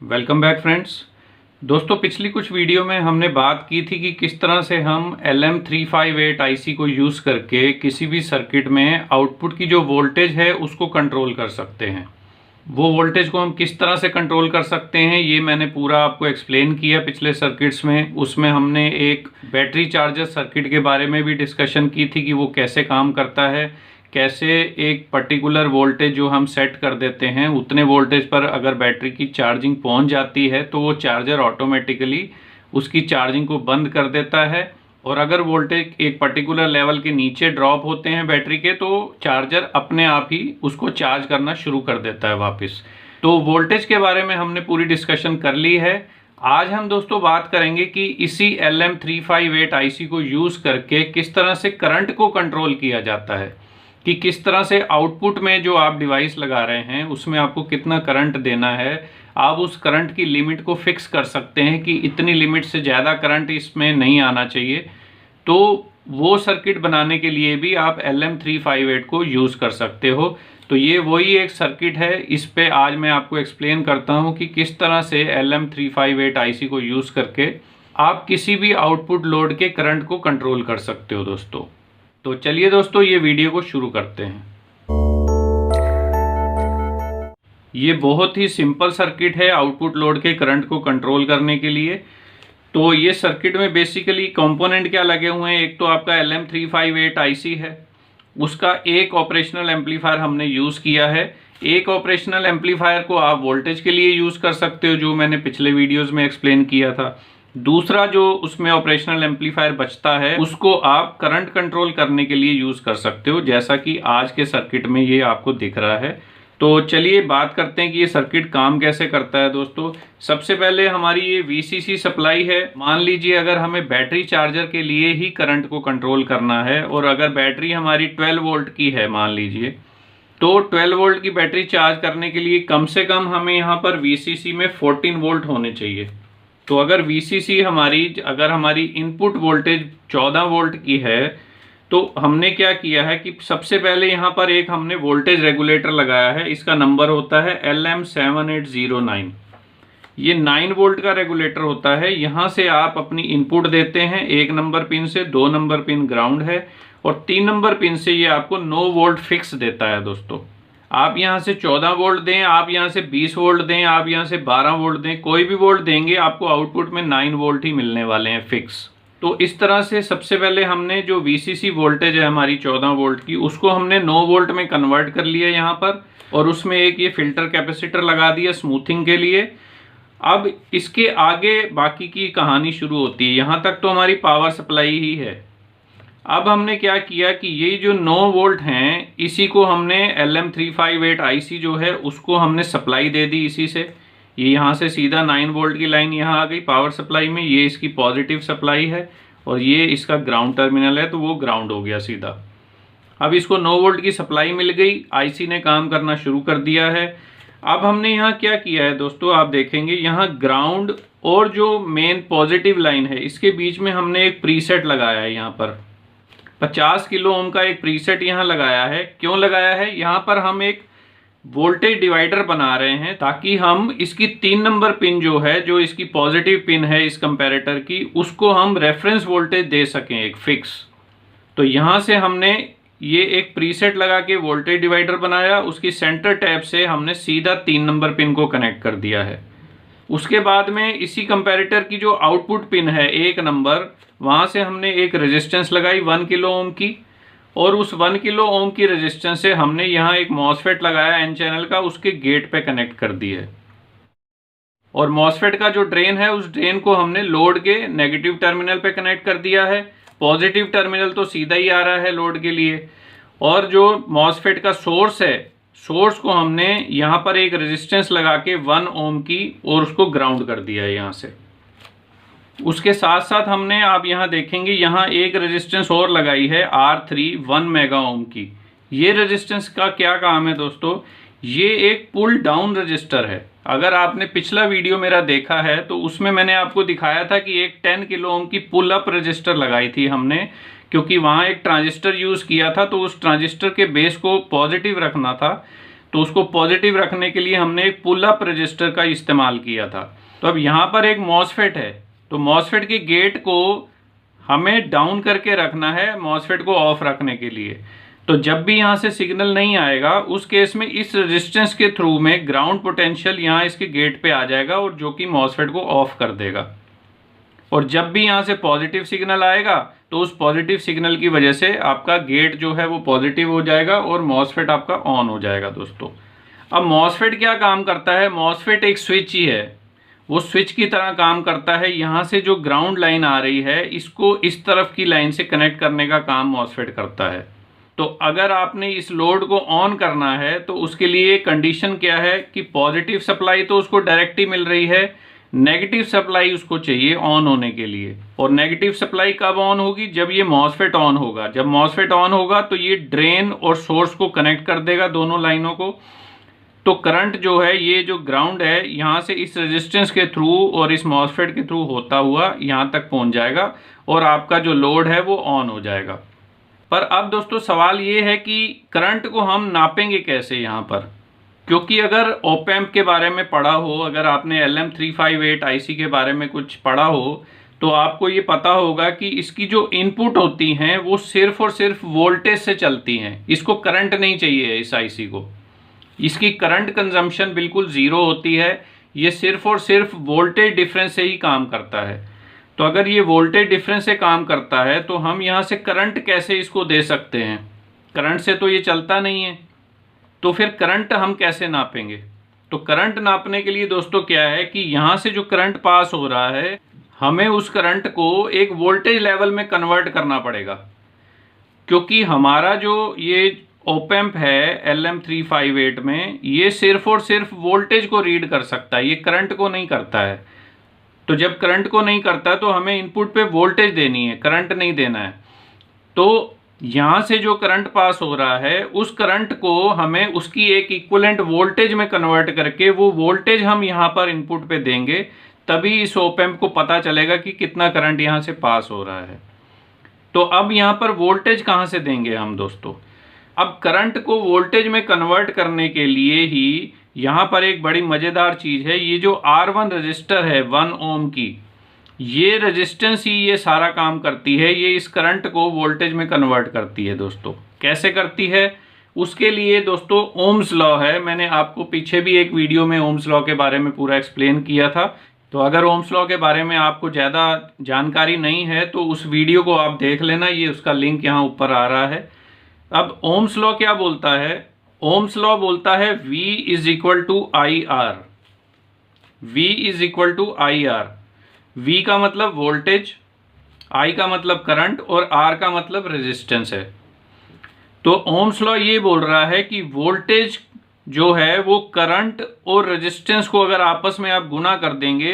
Welcome back friends. दोस्तों, पिछली कुछ वीडियो में हमने बात की थी कि किस तरह से हम LM358 आईसी को यूज़ करके किसी भी सर्किट में आउटपुट की जो वोल्टेज है उसको कंट्रोल कर सकते हैं। वो वोल्टेज को हम किस तरह से कंट्रोल कर सकते हैं ये मैंने पूरा आपको एक्सप्लेन किया पिछले सर्किट्स में। उसमें हमने एक बैटरी चार्जर सर्किट के बारे में भी डिस्कशन की थी कि वो कैसे काम करता है, कैसे एक पर्टिकुलर वोल्टेज जो हम सेट कर देते हैं उतने वोल्टेज पर अगर बैटरी की चार्जिंग पहुंच जाती है तो वो चार्जर ऑटोमेटिकली उसकी चार्जिंग को बंद कर देता है, और अगर वोल्टेज एक पर्टिकुलर लेवल के नीचे ड्रॉप होते हैं बैटरी के तो चार्जर अपने आप ही उसको चार्ज करना शुरू कर देता है वापस। तो वोल्टेज के बारे में हमने पूरी डिस्कशन कर ली है। आज हम दोस्तों बात करेंगे कि इसी LM358 आईसी को यूज़ करके किस तरह से करंट को कंट्रोल किया जाता है, कि किस तरह से आउटपुट में जो आप डिवाइस लगा रहे हैं उसमें आपको कितना करंट देना है। आप उस करंट की लिमिट को फिक्स कर सकते हैं कि इतनी लिमिट से ज़्यादा करंट इसमें नहीं आना चाहिए। तो वो सर्किट बनाने के लिए भी आप LM358 को यूज़ कर सकते हो। तो ये वही एक सर्किट है, इस पे आज मैं आपको एक्सप्लेन करता हूँ कि किस तरह से LM358 आईसी को यूज़ करके आप किसी भी आउटपुट लोड के करंट को कंट्रोल कर सकते हो दोस्तों। तो चलिए दोस्तों, ये वीडियो को शुरू करते हैं। ये बहुत ही सिंपल सर्किट है आउटपुट लोड के करंट को कंट्रोल करने के लिए। तो ये सर्किट में बेसिकली कंपोनेंट क्या लगे हुए हैं, एक तो आपका LM358 आईसी है, उसका एक ऑपरेशनल एम्पलीफायर हमने यूज़ किया है। एक ऑपरेशनल एम्पलीफायर को आप वोल्टेज के लिए यूज़ कर सकते हो, जो मैंने पिछले वीडियोज़ में एक्सप्लेन किया था। दूसरा जो उसमें ऑपरेशनल एम्पलीफायर बचता है उसको आप करंट कंट्रोल करने के लिए यूज़ कर सकते हो, जैसा कि आज के सर्किट में ये आपको दिख रहा है। तो चलिए बात करते हैं कि ये सर्किट काम कैसे करता है दोस्तों। सबसे पहले हमारी ये VCC सप्लाई है। मान लीजिए अगर हमें बैटरी चार्जर के लिए ही करंट को कंट्रोल करना है और अगर बैटरी हमारी 12 वोल्ट की है मान लीजिए, तो 12 वोल्ट की बैटरी चार्ज करने के लिए कम से कम हमें यहाँ पर VCC में 14 वोल्ट होने चाहिए। तो अगर VCC अगर हमारी इनपुट वोल्टेज 14 वोल्ट की है तो हमने क्या किया है कि सबसे पहले यहाँ पर एक हमने वोल्टेज रेगुलेटर लगाया है। इसका नंबर होता है LM7809। ये 9 वोल्ट का रेगुलेटर होता है। यहाँ से आप अपनी इनपुट देते हैं 1 नंबर पिन से, 2 नंबर पिन ग्राउंड है और 3 नंबर पिन से ये आपको 9 वोल्ट फिक्स देता है दोस्तों। आप यहाँ से 14 वोल्ट दें, आप यहाँ से 20 वोल्ट दें, आप यहाँ से 12 वोल्ट दें, कोई भी वोल्ट देंगे आपको आउटपुट में 9 वोल्ट ही मिलने वाले हैं फिक्स। तो इस तरह से सबसे पहले हमने जो VCC वोल्टेज है हमारी 14 वोल्ट की, उसको हमने 9 वोल्ट में कन्वर्ट कर लिया यहाँ पर, और उसमें एक ये फिल्टर कैपेसिटर लगा दिया स्मूथिंग के लिए। अब इसके आगे बाकी की कहानी शुरू होती है। यहाँ तक तो हमारी पावर सप्लाई ही है। अब हमने क्या किया कि ये जो 9 वोल्ट हैं इसी को हमने LM358 आईसी जो है उसको हमने सप्लाई दे दी इसी से। ये यहाँ से सीधा 9 वोल्ट की लाइन यहाँ आ गई पावर सप्लाई में, ये इसकी पॉजिटिव सप्लाई है और ये इसका ग्राउंड टर्मिनल है, तो वो ग्राउंड हो गया सीधा। अब इसको 9 वोल्ट की सप्लाई मिल गई, आईसी ने काम करना शुरू कर दिया है। अब हमने यहाँ क्या किया है दोस्तों, आप देखेंगे यहाँ ग्राउंड और जो मेन पॉजिटिव लाइन है इसके बीच में हमने एक प्रीसेट लगाया है। यहाँ पर 50 किलो ओम का एक प्रीसेट यहाँ लगाया है। क्यों लगाया है, यहाँ पर हम एक वोल्टेज डिवाइडर बना रहे हैं ताकि हम इसकी 3 नंबर पिन जो है, जो इसकी पॉजिटिव पिन है इस कंपैरेटर की, उसको हम रेफरेंस वोल्टेज दे सकें एक फिक्स। तो यहाँ से हमने ये एक प्रीसेट लगा के वोल्टेज डिवाइडर बनाया, उसकी सेंटर टैप से हमने सीधा 3 नंबर पिन को कनेक्ट कर दिया है। उसके बाद में इसी कंपैरेटर की जो आउटपुट पिन है 1 नंबर, वहाँ से हमने एक रेजिस्टेंस लगाई 1 किलो ओम की, और उस 1 किलो ओम की रेजिस्टेंस से हमने यहाँ एक मॉसफेट लगाया N चैनल का, उसके गेट पे कनेक्ट कर दी है। और मॉसफेट का जो ड्रेन है उस ड्रेन को हमने लोड के नेगेटिव टर्मिनल पे कनेक्ट कर दिया है। पॉजिटिव टर्मिनल तो सीधा ही आ रहा है लोड के लिए। और जो मॉसफेट का सोर्स है, सोर्स को हमने यहाँ पर एक रेजिस्टेंस लगा के 1 ओम की और उसको ग्राउंड कर दिया है यहाँ से। उसके साथ साथ हमने, आप यहाँ देखेंगे यहाँ एक रेजिस्टेंस और लगाई है R3 1 मेगा ओम की। ये रेजिस्टेंस का क्या काम है दोस्तों, ये एक पुल डाउन रजिस्टर है। अगर आपने पिछला वीडियो मेरा देखा है तो उसमें मैंने आपको दिखाया था कि एक 10 किलो ओम की पुल अप रजिस्टर लगाई थी हमने, क्योंकि वहाँ एक ट्रांजिस्टर यूज़ किया था तो उस ट्रांजिस्टर के बेस को पॉजिटिव रखना था। तो उसको पॉजिटिव रखने के लिए हमने एक पुल अप रजिस्टर का इस्तेमाल किया था। तो अब यहाँ पर एक मॉसफेट है, तो मॉसफेट के गेट को हमें डाउन करके रखना है मॉसफेट को ऑफ रखने के लिए। तो जब भी यहाँ से सिग्नल नहीं आएगा उस केस में इस रेजिस्टेंस के थ्रू में ग्राउंड पोटेंशियल यहाँ इसके गेट पे आ जाएगा और जो कि मॉसफेट को ऑफ कर देगा। और जब भी यहाँ से पॉजिटिव सिग्नल आएगा तो उस पॉजिटिव सिग्नल की वजह से आपका गेट जो है वो पॉजिटिव हो जाएगा और मॉसफेट आपका ऑन हो जाएगा दोस्तों। अब मॉसफेट क्या काम करता है? मॉसफेट एक स्विच ही है, वो स्विच की तरह काम करता है। यहाँ से जो ग्राउंड लाइन आ रही है इसको इस तरफ की लाइन से कनेक्ट करने का काम मॉसफेट करता है। तो अगर आपने इस लोड को ऑन करना है तो उसके लिए कंडीशन क्या है कि पॉजिटिव सप्लाई तो उसको डायरेक्ट ही मिल रही है, नेगेटिव सप्लाई उसको चाहिए ऑन होने के लिए। और नेगेटिव सप्लाई कब ऑन होगी? जब ये मॉसफेट ऑन होगा। जब मॉसफेट ऑन होगा तो ये ड्रेन और सोर्स को कनेक्ट कर देगा, दोनों लाइनों को। तो करंट जो है, ये जो ग्राउंड है, यहाँ से इस रेजिस्टेंस के थ्रू और इस मॉसफेट के थ्रू होता हुआ यहाँ तक पहुँच जाएगा और आपका जो लोड है वो ऑन हो जाएगा। पर अब दोस्तों सवाल ये है कि करंट को हम नापेंगे कैसे यहाँ पर? क्योंकि अगर ऑप एम्प के बारे में पढ़ा हो, अगर आपने LM358 IC के बारे में कुछ पढ़ा हो तो आपको ये पता होगा कि इसकी जो इनपुट होती हैं वो सिर्फ और सिर्फ वोल्टेज से चलती हैं। इसको करंट नहीं चाहिए इस IC को, इसकी करंट कंजम्पशन बिल्कुल ज़ीरो होती है। ये सिर्फ और सिर्फ वोल्टेज डिफरेंस से ही काम करता है। तो अगर ये वोल्टेज डिफरेंस से काम करता है तो हम यहाँ से करंट कैसे इसको दे सकते हैं? करंट से तो ये चलता नहीं है, तो फिर करंट हम कैसे नापेंगे? तो करंट नापने के लिए दोस्तों क्या है कि यहाँ से जो करंट पास हो रहा है हमें उस करंट को एक वोल्टेज लेवल में कन्वर्ट करना पड़ेगा। क्योंकि हमारा जो ये ऑप एम्प है LM358 में, ये सिर्फ और सिर्फ वोल्टेज को रीड कर सकता है, ये करंट को नहीं करता है। तो जब करंट को नहीं करता तो हमें इनपुट पे वोल्टेज देनी है, करंट नहीं देना है। तो यहाँ से जो करंट पास हो रहा है उस करंट को हमें उसकी एक इक्विवेलेंट वोल्टेज में कन्वर्ट करके वो वोल्टेज हम यहाँ पर इनपुट पे देंगे, तभी इस ऑप एम्प को पता चलेगा कि कितना करंट यहाँ से पास हो रहा है। तो अब यहाँ पर वोल्टेज कहाँ से देंगे हम दोस्तों? अब करंट को वोल्टेज में कन्वर्ट करने के लिए ही यहाँ पर एक बड़ी मज़ेदार चीज़ है, ये जो R1 रजिस्टर है 1 ओम की, ये रेजिस्टेंस ही ये सारा काम करती है। ये इस करंट को वोल्टेज में कन्वर्ट करती है दोस्तों। कैसे करती है? उसके लिए दोस्तों ओम्स लॉ है। मैंने आपको पीछे भी एक वीडियो में ओम्स लॉ के बारे में पूरा एक्सप्लेन किया था। तो अगर ओम्स लॉ के बारे में आपको ज़्यादा जानकारी नहीं है तो उस वीडियो को आप देख लेना, ये उसका लिंक यहाँ ऊपर आ रहा है। अब ओम्स लॉ क्या बोलता है? ओम्स लॉ बोलता है V is equal to I R. V is equal to I R. V का मतलब वोल्टेज, I का मतलब करंट और R का मतलब रेजिस्टेंस है। तो ओम्स लॉ ये बोल रहा है कि वोल्टेज जो है वो करंट और रेजिस्टेंस को अगर आपस में आप गुना कर देंगे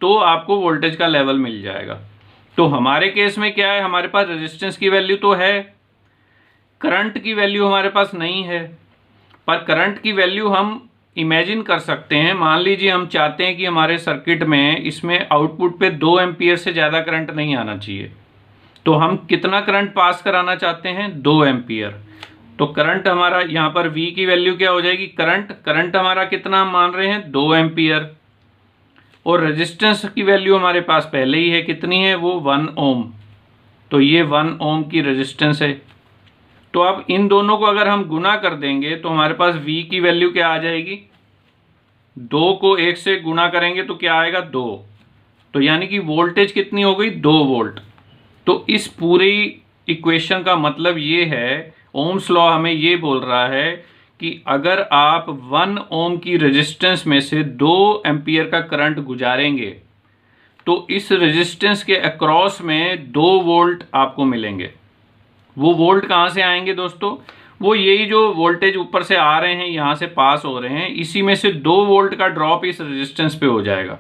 तो आपको वोल्टेज का लेवल मिल जाएगा। तो हमारे केस में क्या है, हमारे पास रेजिस्टेंस की वैल्यू तो है, करंट की वैल्यू हमारे पास नहीं है। पर करंट की वैल्यू हम इमेजिन कर सकते हैं। मान लीजिए हम चाहते हैं कि हमारे सर्किट में इसमें आउटपुट पे 2 एम्पियर से ज़्यादा करंट नहीं आना चाहिए, तो हम कितना करंट पास कराना चाहते हैं? 2 एम्पियर। तो करंट हमारा यहाँ पर V की वैल्यू क्या हो जाएगी? करंट हमारा कितना हम मान रहे हैं? 2 एम्पियर। और रेजिस्टेंस की वैल्यू हमारे पास पहले ही है, कितनी है वो? 1 ओम। तो ये 1 ओम की रेजिस्टेंस है। तो अब इन दोनों को अगर हम गुना कर देंगे तो हमारे पास V की वैल्यू क्या आ जाएगी? 2 को 1 से गुना करेंगे तो क्या आएगा? 2। तो यानी कि वोल्टेज कितनी हो गई? 2 वोल्ट। तो इस पूरी इक्वेशन का मतलब ये है, ओम्स लॉ हमें ये बोल रहा है कि अगर आप 1 ओम की रेजिस्टेंस में से 2 एम्पियर का करंट गुजारेंगे तो इस रेजिस्टेंस के अक्रॉस में 2 वोल्ट आपको मिलेंगे। वो वोल्ट कहाँ से आएंगे दोस्तों? वो यही जो वोल्टेज ऊपर से आ रहे हैं, यहाँ से पास हो रहे हैं, इसी में से 2 वोल्ट का ड्रॉप इस रेजिस्टेंस पे हो जाएगा।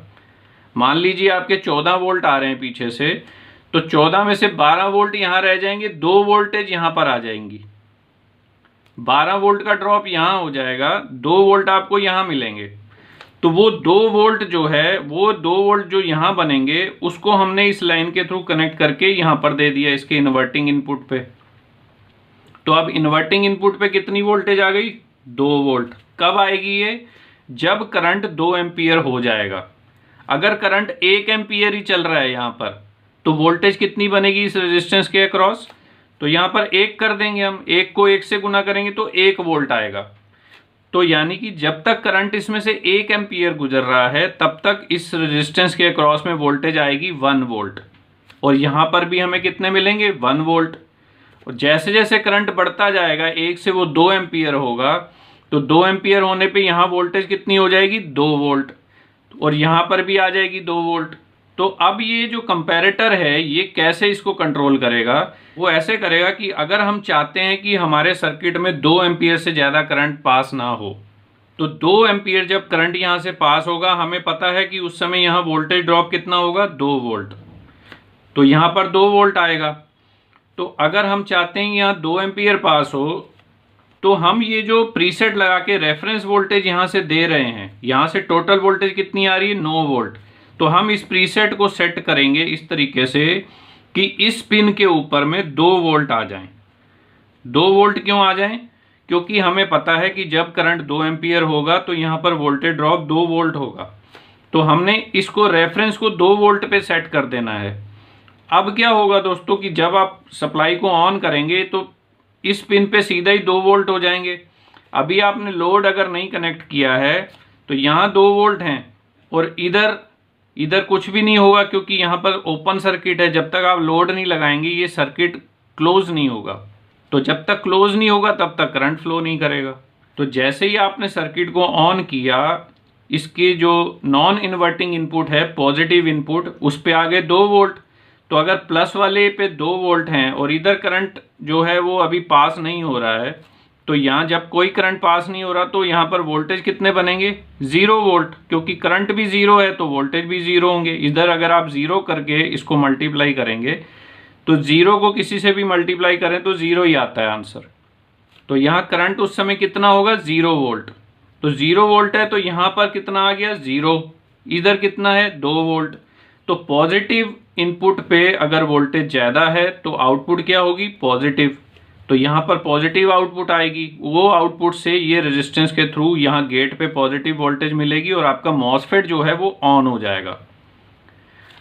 मान लीजिए आपके 14 वोल्ट आ रहे हैं पीछे से, तो 14 में से 12 वोल्ट यहाँ रह जाएंगे, 2 वोल्टेज यहाँ पर आ जाएंगी, 12 वोल्ट का ड्रॉप यहाँ हो जाएगा, 2 वोल्ट आपको यहाँ मिलेंगे। तो वो 2 वोल्ट जो है, वो 2 वोल्ट जो यहाँ बनेंगे उसको हमने इस लाइन के थ्रू कनेक्ट करके यहाँ पर दे दिया इसके इन्वर्टिंग इनपुट पे। तो अब इन्वर्टिंग इनपुट पे कितनी वोल्टेज आ गई? 2 वोल्ट। कब आएगी ये? जब करंट 2 एम्पियर हो जाएगा। अगर करंट 1 एम्पियर ही चल रहा है यहाँ पर, तो वोल्टेज कितनी बनेगी इस रेजिस्टेंस के अक्रॉस? तो यहाँ पर 1 कर देंगे हम, 1 को 1 से गुना करेंगे तो 1 वोल्ट आएगा। तो यानी कि जब तक करंट इसमें से 1 एम्पियर गुजर रहा है तब तक इस रेजिस्टेंस के अक्रॉस में वोल्टेज आएगी 1 वोल्ट। और यहाँ पर भी हमें कितने मिलेंगे? 1 वोल्ट। और जैसे जैसे करंट बढ़ता जाएगा 1 से वो 2 एम्पियर होगा, तो 2 एम्पियर होने पे यहाँ वोल्टेज कितनी हो जाएगी? 2 वोल्ट। और यहाँ पर भी आ जाएगी 2 वोल्ट। तो अब ये जो कंपैरेटर है ये कैसे इसको कंट्रोल करेगा? वो ऐसे करेगा कि अगर हम चाहते हैं कि हमारे सर्किट में 2 एम्पियर से ज़्यादा करंट पास ना हो, तो 2 एम्पियर जब करंट यहाँ से पास होगा, हमें पता है कि उस समय यहाँ वोल्टेज ड्रॉप कितना होगा? 2 वोल्ट। तो यहाँ पर 2 वोल्ट आएगा। तो अगर हम चाहते हैं यहाँ 2 एम्पियर पास हो, तो हम ये जो प्रीसेट लगा के रेफरेंस वोल्टेज यहाँ से दे रहे हैं, यहाँ से टोटल वोल्टेज कितनी आ रही है? 9 वोल्ट। तो हम इस प्रीसेट को सेट करेंगे इस तरीके से कि इस पिन के ऊपर में 2 वोल्ट आ जाएं। 2 वोल्ट क्यों आ जाएं? क्योंकि हमें पता है कि जब करंट 2 एम्पियर होगा तो यहाँ पर वोल्टेज ड्रॉप 2 वोल्ट होगा। तो हमने इसको रेफरेंस को 2 वोल्ट पे सेट कर देना है। अब क्या होगा दोस्तों कि जब आप सप्लाई को ऑन करेंगे तो इस पिन पे सीधा ही 2 वोल्ट हो जाएंगे। अभी आपने लोड अगर नहीं कनेक्ट किया है तो यहाँ 2 वोल्ट हैं और इधर कुछ भी नहीं होगा, क्योंकि यहाँ पर ओपन सर्किट है। जब तक आप लोड नहीं लगाएंगे ये सर्किट क्लोज नहीं होगा। तो जब तक क्लोज नहीं होगा तब तक करंट फ्लो नहीं करेगा। तो जैसे ही आपने सर्किट को ऑन किया, इसके जो नॉन इन्वर्टिंग इनपुट है, पॉजिटिव इनपुट, उस पे आ गए 2 वोल्ट। तो अगर प्लस वाले पे 2 वोल्ट हैं और इधर करंट जो है वो अभी पास नहीं हो रहा है, तो यहाँ जब कोई करंट पास नहीं हो रहा तो यहाँ पर वोल्टेज कितने बनेंगे? 0 वोल्ट। क्योंकि करंट भी 0 है तो वोल्टेज भी 0 होंगे। इधर अगर आप 0 करके इसको मल्टीप्लाई करेंगे तो 0 को किसी से भी मल्टीप्लाई करें तो 0 ही आता है आंसर। तो यहाँ करंट उस समय कितना होगा? 0 वोल्ट। तो 0 वोल्ट है तो यहाँ पर कितना आ गया? 0। इधर कितना है? 2 वोल्ट। तो पॉजिटिव इनपुट पे अगर वोल्टेज ज़्यादा है तो आउटपुट क्या होगी? पॉजिटिव। तो यहाँ पर पॉजिटिव आउटपुट आएगी। वो आउटपुट से ये रेजिस्टेंस के थ्रू यहाँ गेट पे पॉजिटिव वोल्टेज मिलेगी और आपका मॉसफेट जो है वो ऑन हो जाएगा।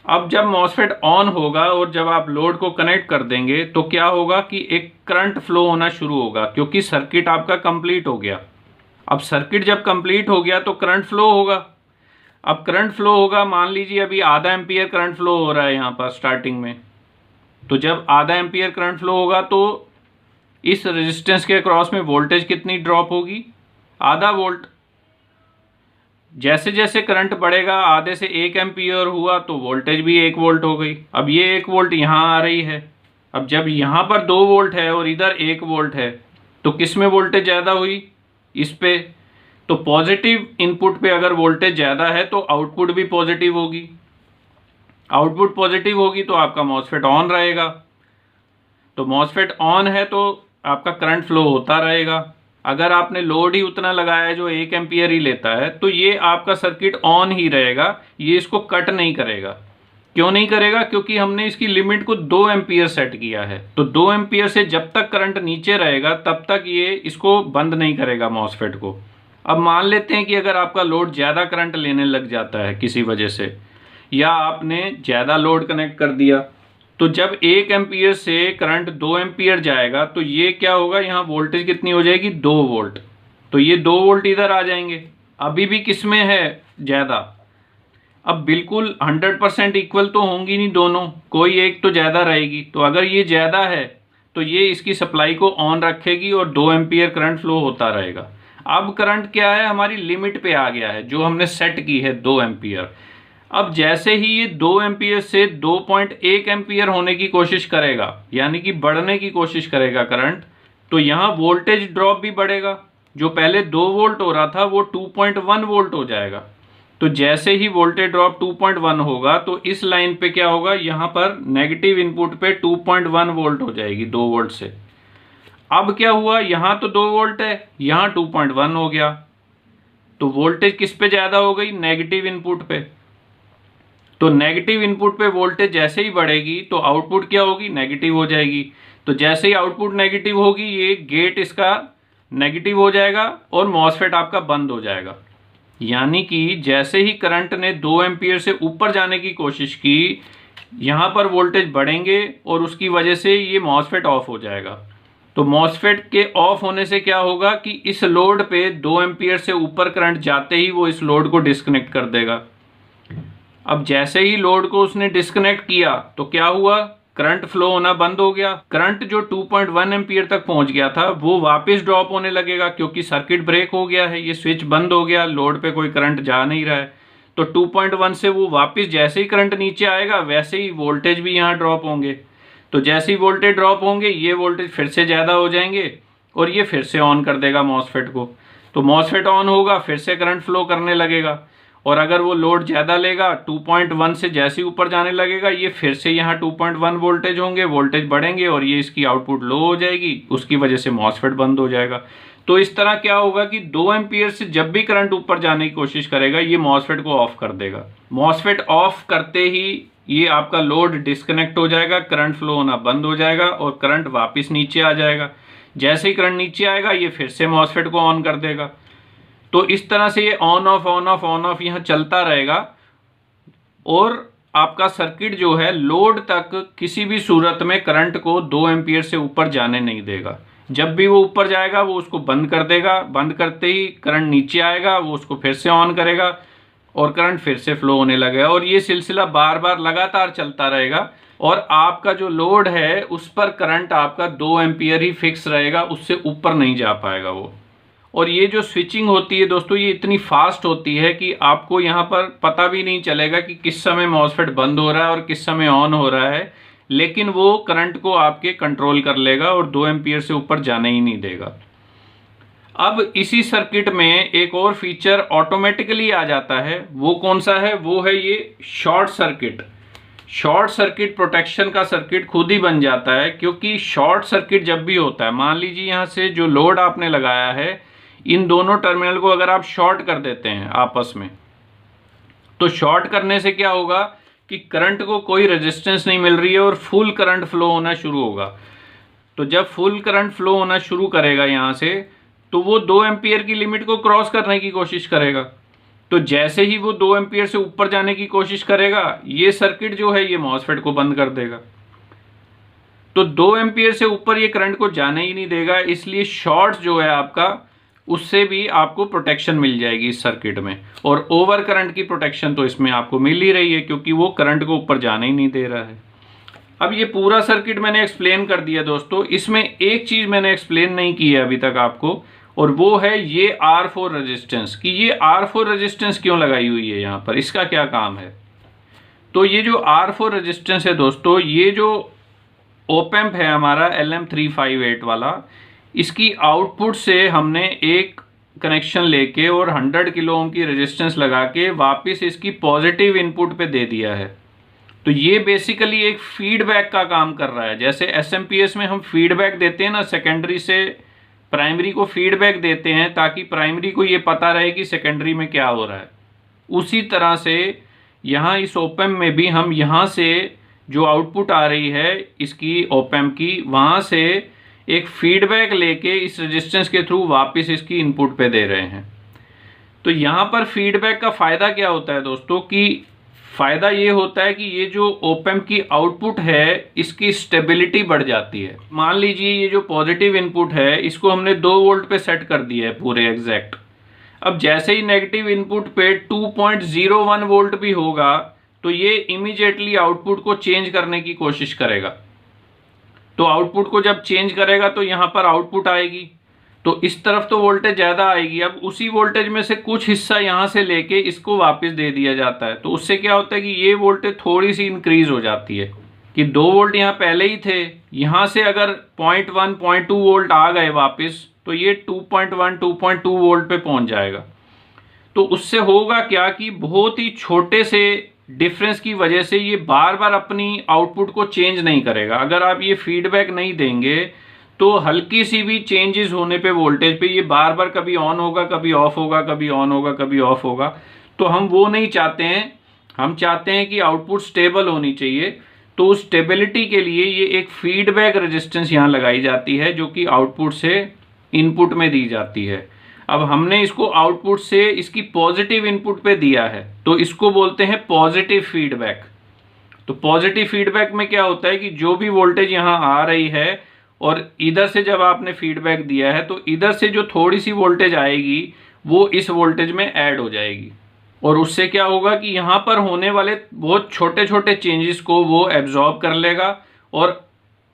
अब जब मॉसफेट ऑन होगा और जब आप लोड को कनेक्ट कर देंगे तो क्या होगा कि एक करंट फ्लो होना शुरू होगा, क्योंकि सर्किट आपका कंप्लीट हो गया। अब सर्किट जब कंप्लीट हो गया तो करंट फ्लो होगा। अब करंट फ्लो होगा, मान लीजिए अभी आधा एम्पियर करंट फ्लो हो रहा है यहाँ पर स्टार्टिंग में। तो जब आधा एम्पियर करंट फ्लो होगा तो इस रेजिस्टेंस के क्रॉस में वोल्टेज कितनी ड्रॉप होगी? आधा वोल्ट। जैसे जैसे करंट बढ़ेगा, आधे से 1 एम्पियर हुआ तो वोल्टेज भी 1 वोल्ट हो गई। अब ये 1 वोल्ट यहाँ आ रही है। अब जब यहाँ पर 2 वोल्ट है और इधर 1 वोल्ट है तो किस में वोल्टेज ज़्यादा हुई? इस पे। तो पॉजिटिव इनपुट पे अगर वोल्टेज ज़्यादा है तो आउटपुट भी पॉजिटिव होगी। आउटपुट पॉजिटिव होगी तो आपका मॉसफेट ऑन रहेगा। तो मॉसफेट ऑन है तो आपका करंट फ्लो होता रहेगा। अगर आपने लोड ही उतना लगाया है जो 1 एम्पियर ही लेता है तो ये आपका सर्किट ऑन ही रहेगा, ये इसको कट नहीं करेगा। क्यों नहीं करेगा? क्योंकि हमने इसकी लिमिट को 2 एम्पियर सेट किया है। तो 2 एम्पियर से जब तक करंट नीचे रहेगा तब तक ये इसको बंद नहीं करेगा मॉसफेट को। अब मान लेते हैं कि अगर आपका लोड ज़्यादा करंट लेने लग जाता है किसी वजह से, या आपने ज़्यादा लोड कनेक्ट कर दिया, तो जब 1 एम्पियर से करंट 2 एम्पियर जाएगा तो ये क्या होगा? यहाँ वोल्टेज कितनी हो जाएगी? 2 वोल्ट। तो ये 2 वोल्ट इधर आ जाएंगे। अभी भी किस में है ज़्यादा? अब बिल्कुल 100% इक्वल तो होंगी नहीं दोनों, कोई एक तो ज़्यादा रहेगी। तो अगर ये ज़्यादा है तो ये इसकी सप्लाई को ऑन रखेगी और 2 एम्पियर करंट फ्लो होता रहेगा। अब करंट क्या है? हमारी लिमिट पे आ गया है जो हमने सेट की है 2 एम्पियर। अब जैसे ही ये 2 एम्पियर से 2.1 एम्पियर होने की कोशिश करेगा, यानी कि बढ़ने की कोशिश करेगा करंट, तो यहाँ वोल्टेज ड्रॉप भी बढ़ेगा। जो पहले 2 वोल्ट हो रहा था वो 2.1 वोल्ट हो जाएगा। तो जैसे ही वोल्टेज ड्रॉप 2.1 होगा तो इस लाइन पे क्या होगा? यहाँ पर नेगेटिव इनपुट पे 2.1 वोल्ट हो जाएगी 2 वोल्ट से। अब क्या हुआ? यहाँ तो 2 वोल्ट है, यहाँ 2.1 हो गया। तो वोल्टेज किस पे ज़्यादा हो गई? नेगेटिव इनपुट पे। तो नेगेटिव इनपुट पे वोल्टेज जैसे ही बढ़ेगी तो आउटपुट क्या होगी? नेगेटिव हो जाएगी। तो जैसे ही आउटपुट नेगेटिव होगी ये गेट इसका नेगेटिव हो जाएगा और मॉसफेट आपका बंद हो जाएगा। यानी कि जैसे ही करंट ने 2 एम्पियर से ऊपर जाने की कोशिश की, यहाँ पर वोल्टेज बढ़ेंगे और उसकी वजह से ये मॉसफेट ऑफ हो जाएगा। तो मॉसफेट के ऑफ होने से क्या होगा कि इस लोड पे 2 एम्पियर से ऊपर करंट जाते ही वो इस लोड को डिस्कनेक्ट कर देगा। अब जैसे ही लोड को उसने डिस्कनेक्ट किया तो क्या हुआ, करंट फ्लो होना बंद हो गया। करंट जो 2.1 एम्पियर तक पहुंच गया था वो वापस ड्रॉप होने लगेगा, क्योंकि सर्किट ब्रेक हो गया है, ये स्विच बंद हो गया, लोड पे कोई करंट जा नहीं रहा है। तो 2.1 से वो वापस जैसे ही करंट नीचे आएगा वैसे ही वोल्टेज भी यहाँ ड्रॉप होंगे। तो जैसे ही वोल्टेज ड्रॉप होंगे ये वोल्टेज फिर से ज़्यादा हो जाएंगे और ये फिर से ऑन कर देगा मॉसफेट को। तो मॉसफेट ऑन होगा, फिर से करंट फ्लो करने लगेगा। और अगर वो लोड ज़्यादा लेगा 2.1 से जैसे ही ऊपर जाने लगेगा, ये फिर से यहाँ 2.1 वोल्टेज होंगे, वोल्टेज बढ़ेंगे और ये इसकी आउटपुट लो हो जाएगी, उसकी वजह से मॉसफेट बंद हो जाएगा। तो इस तरह क्या होगा कि 2 एम्पियर से जब भी करंट ऊपर जाने की कोशिश करेगा ये मॉसफेट को ऑफ कर देगा। मॉसफेट ऑफ करते ही ये आपका लोड डिस्कनेक्ट हो जाएगा, करंट फ्लो होना बंद हो जाएगा और करंट वापस नीचे आ जाएगा। जैसे ही करंट नीचे आएगा ये फिर से मॉसफेट को ऑन कर देगा। तो इस तरह से ये ऑन ऑफ यहाँ चलता रहेगा और आपका सर्किट जो है लोड तक किसी भी सूरत में करंट को 2 एम्पियर से ऊपर जाने नहीं देगा। जब भी वो ऊपर जाएगा वो उसको बंद कर देगा, बंद करते ही करंट नीचे आएगा वो उसको फिर से ऑन करेगा और करंट फिर से फ्लो होने लगेगा। और ये सिलसिला बार बार लगातार चलता रहेगा और आपका जो लोड है उस पर करंट आपका 2 एम्पियर ही फिक्स रहेगा, उससे ऊपर नहीं जा पाएगा वो। और ये जो स्विचिंग होती है दोस्तों ये इतनी फास्ट होती है कि आपको यहाँ पर पता भी नहीं चलेगा कि किस समय मॉसफेट बंद हो रहा है और किस समय ऑन हो रहा है, लेकिन वो करंट को आपके कंट्रोल कर लेगा और 2 एम्पियर से ऊपर जाने ही नहीं देगा। अब इसी सर्किट में एक और फीचर ऑटोमेटिकली आ जाता है, वो कौन सा है, वो है ये short circuit. Short circuit protection का सर्किट खुद ही बन जाता है, क्योंकि शॉर्ट सर्किट जब भी होता है, मान लीजिए यहाँ से जो लोड आपने लगाया है इन दोनों टर्मिनल को अगर आप शॉर्ट कर देते हैं आपस में, तो शॉर्ट करने से क्या होगा कि करंट को कोई रेजिस्टेंस नहीं मिल रही है और फुल करंट फ्लो होना शुरू होगा। तो जब फुल करंट फ्लो होना शुरू करेगा यहाँ से, तो वो 2 एम्पियर की लिमिट को क्रॉस करने की कोशिश करेगा। तो जैसे ही वो 2 एम्पियर से ऊपर जाने की कोशिश करेगा ये सर्किट जो है ये मॉसफेट को बंद कर देगा। तो 2 एम्पियर से ऊपर ये करंट को जाने ही नहीं देगा, इसलिए शॉर्ट जो है आपका उससे भी आपको प्रोटेक्शन मिल जाएगी इस सर्किट में। और ओवर करंट की प्रोटेक्शन तो इसमें आपको मिल ही रही है, क्योंकि वो करंट को ऊपर जाने ही नहीं दे रहा है। अब ये पूरा सर्किट मैंने एक्सप्लेन कर दिया दोस्तों। इसमें एक चीज़ मैंने एक्सप्लेन नहीं की है अभी तक आपको, और वो है ये R4 रेजिस्टेंस, कि ये R4 रेजिस्टेंस क्यों लगाई हुई है यहाँ पर, इसका क्या काम है। तो ये जो R4 रेजिस्टेंस है दोस्तों, ये जो ओपैम्प है हमारा LM358 वाला, इसकी आउटपुट से हमने एक कनेक्शन लेके और 100 किलो ओम की रेजिस्टेंस लगा के वापस इसकी पॉजिटिव इनपुट पे दे दिया है। तो ये बेसिकली एक फीडबैक का काम कर रहा है। जैसे SMPS में हम फीडबैक देते हैं ना, सेकेंडरी से प्राइमरी को फीडबैक देते हैं ताकि प्राइमरी को ये पता रहे कि सेकेंडरी में क्या हो रहा है, उसी तरह से यहाँ इस ओपैम्प में भी हम यहाँ से जो आउटपुट आ रही है इसकी ओपैम्प की, वहाँ से एक फीडबैक लेके इस रेजिस्टेंस के थ्रू वापस इसकी इनपुट पे दे रहे हैं। तो यहाँ पर फीडबैक का फ़ायदा क्या होता है दोस्तों, कि फ़ायदा ये होता है कि ये जो ओपैम्प की आउटपुट है इसकी स्टेबिलिटी बढ़ जाती है। मान लीजिए ये जो पॉजिटिव इनपुट है इसको हमने 2 वोल्ट पे सेट कर दिया है पूरे एग्जैक्ट। अब जैसे ही नेगेटिव इनपुट पे 2.01 वोल्ट भी होगा तो ये इमीडिएटली आउटपुट को चेंज करने की कोशिश करेगा। तो आउटपुट को जब चेंज करेगा तो यहाँ पर आउटपुट आएगी, तो इस तरफ तो वोल्टेज ज़्यादा आएगी। अब उसी वोल्टेज में से कुछ हिस्सा यहाँ से लेके इसको वापस दे दिया जाता है, तो उससे क्या होता है कि ये वोल्टेज थोड़ी सी इंक्रीज हो जाती है, कि 2 वोल्ट यहाँ पहले ही थे, यहाँ से अगर 0.1 0.2 वोल्ट आ गए वापस तो ये 2.1 2.2 वोल्ट पे पहुँच जाएगा। तो उससे होगा क्या कि बहुत ही छोटे से डिफरेंस की वजह से ये बार बार अपनी आउटपुट को चेंज नहीं करेगा। अगर आप ये फीडबैक नहीं देंगे तो हल्की सी भी चेंजेस होने पे वोल्टेज पे ये बार बार कभी ऑन होगा, कभी ऑफ होगा, कभी ऑन होगा, कभी ऑफ होगा। तो हम वो नहीं चाहते हैं, हम चाहते हैं कि आउटपुट स्टेबल होनी चाहिए। तो उस स्टेबिलिटी के लिए ये एक फीडबैक रेजिस्टेंस यहाँ लगाई जाती है जो कि आउटपुट से इनपुट में दी जाती है। अब हमने इसको आउटपुट से इसकी पॉजिटिव इनपुट पे दिया है, तो इसको बोलते हैं पॉजिटिव फीडबैक। तो पॉजिटिव फीडबैक में क्या होता है कि जो भी वोल्टेज यहाँ आ रही है और इधर से जब आपने फीडबैक दिया है तो इधर से जो थोड़ी सी वोल्टेज आएगी वो इस वोल्टेज में ऐड हो जाएगी, और उससे क्या होगा कि यहाँ पर होने वाले बहुत छोटे छोटे चेंजेस को वो एब्जॉर्ब कर लेगा और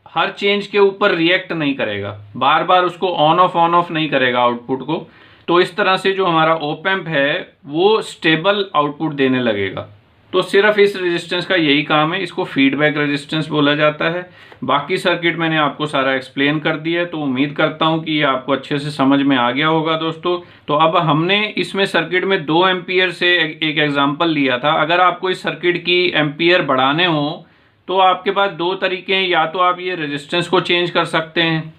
हर चेंज के ऊपर रिएक्ट नहीं करेगा, बार बार उसको ऑन ऑफ नहीं करेगा आउटपुट को। तो इस तरह से जो हमारा ऑप एम्प है वो स्टेबल आउटपुट देने लगेगा। तो सिर्फ इस रेजिस्टेंस का यही काम है, इसको फीडबैक रेजिस्टेंस बोला जाता है। बाकी सर्किट मैंने आपको सारा एक्सप्लेन कर दिया है, तो उम्मीद करता हूँ कि ये आपको अच्छे से समझ में आ गया होगा दोस्तों। तो अब हमने इसमें सर्किट में 2 एम्पियर से एक एग्जाम्पल लिया था। अगर आपको इस सर्किट की एम्पियर बढ़ाने हो तो आपके पास 2 तरीके हैं, या तो आप ये रेजिस्टेंस को चेंज कर सकते हैं,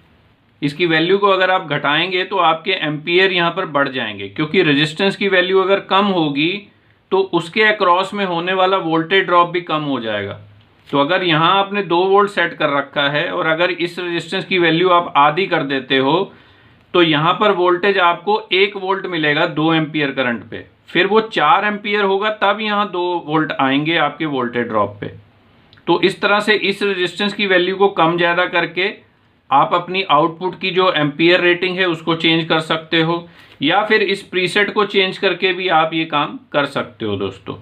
इसकी वैल्यू को अगर आप घटाएंगे तो आपके एम्पियर यहाँ पर बढ़ जाएंगे, क्योंकि रेजिस्टेंस की वैल्यू अगर कम होगी तो उसके अक्रॉस में होने वाला वोल्टेज ड्रॉप भी कम हो जाएगा। तो अगर यहाँ आपने 2 वोल्ट सेट कर रखा है और अगर इस रेजिस्टेंस की वैल्यू आप आधी कर देते हो तो यहाँ पर वोल्टेज आपको 1 वोल्ट मिलेगा 2 एम्पियर करंट पे, फिर वो 4 एम्पियर होगा तब यहाँ 2 वोल्ट आएंगे आपके वोल्टेज ड्रॉप पे। तो इस तरह से इस रेजिस्टेंस की वैल्यू को कम ज़्यादा करके आप अपनी आउटपुट की जो एम्पियर रेटिंग है उसको चेंज कर सकते हो, या फिर इस प्रीसेट को चेंज करके भी आप ये काम कर सकते हो दोस्तों।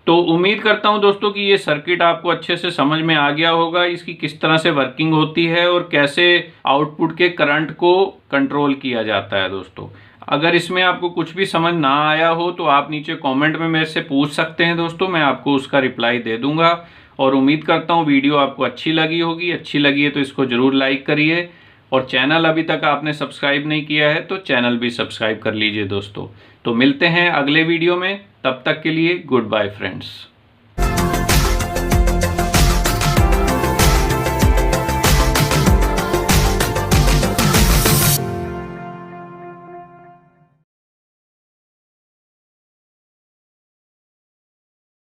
तो उम्मीद करता हूं दोस्तों कि ये सर्किट आपको अच्छे से समझ में आ गया होगा, इसकी किस तरह से वर्किंग होती है और कैसे आउटपुट के करंट को कंट्रोल किया जाता है दोस्तों। अगर इसमें आपको कुछ भी समझ ना आया हो तो आप नीचे कमेंट में मेरे से पूछ सकते हैं दोस्तों, मैं आपको उसका रिप्लाई दे दूंगा। और उम्मीद करता हूँ वीडियो आपको अच्छी लगी होगी। अच्छी लगी है तो इसको ज़रूर लाइक करिए, और चैनल अभी तक आपने सब्सक्राइब नहीं किया है तो चैनल भी सब्सक्राइब कर लीजिए दोस्तों। तो मिलते हैं अगले वीडियो में, तब तक के लिए गुड बाय फ्रेंड्स।